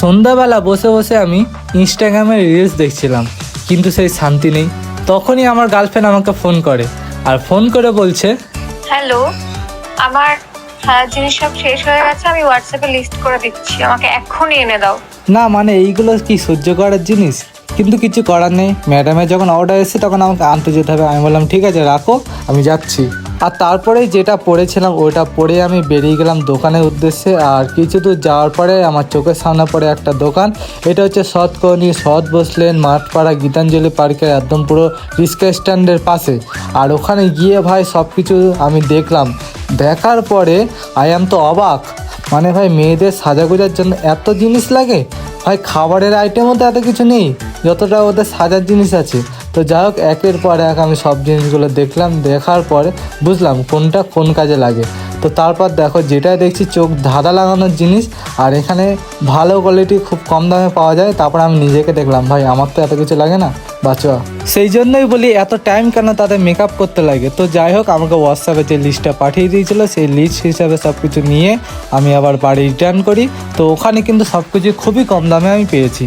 সন্ধ্যাবেলা বসে বসে আমি ইনস্টাগ্রামে রিলস দেখছিলাম, কিন্তু সেই শান্তি নেই। তখনই আমার গার্লফ্রেন্ড আমাকে ফোন করে, আর ফোন করে বলছে, হ্যালো, আমার সারা জিনিস সব শেষ হয়ে গেছে, আমি হোয়াটসঅ্যাপে লিস্ট করে দিচ্ছি, আমাকে এক্ষুনি এনে দাও। না মানে এইগুলো কি সহ্য করার জিনিস? কিন্তু কিছু করার নেই, ম্যাডামের যখন অর্ডার এসেছে তখন আমাকে আনতে যেতে হবে। আমি বললাম ঠিক আছে রাখো, আমি যাচ্ছি। আর তারপরে যেটা পড়েছিলাম ওটা পরে আমি বেরিয়ে গেলাম দোকানের উদ্দেশ্যে। আর কিছু দূর যাওয়ার পরে আমার চোখের সামনে পড়ে একটা দোকান। এটা হচ্ছে সৎকর্ণী সৎ বসলেন মাঠপাড়া গীতাঞ্জলি পার্কের একদম পুরো রিক্সা স্ট্যান্ডের পাশে। আর ওখানে গিয়ে ভাই সব কিছু আমি দেখলাম, দেখার পরে আই অ্যাম তো অবাক। মানে ভাই মেয়েদের সাজাগোজার জন্য এত জিনিস লাগে ভাই, খাবারের আইটেমও তো এত কিছু নেই যতটা ওদের সাজার জিনিস আছে। তো যাই হোক, একের পর এক আমি সব জিনিসগুলো দেখলাম, দেখার পরে বুঝলাম কোনটা কোন কাজে লাগে। তো তারপর দেখো যেটা দেখছি চোখ ধাঁধা লাগানোর জিনিস, আর এখানে ভালো কোয়ালিটি খুব কম দামে পাওয়া যায়। তারপর আমি নিজেকে দেখলাম ভাই আমার তো এত কিছু লাগে না বাচ্চা। সেই জন্যই বলি এত টাইম কেন তাদের মেকআপ করতে লাগে। তো যাই হোক, আমাকে হোয়াটসঅ্যাপে যে লিস্টটা পাঠিয়ে দিয়েছিলো সেই লিস্ট হিসাবে সব কিছু নিয়ে আমি আবার বাড়ি রিটার্ন করি। তো ওখানে কিন্তু সব কিছু খুবই কম দামে আমি পেয়েছি।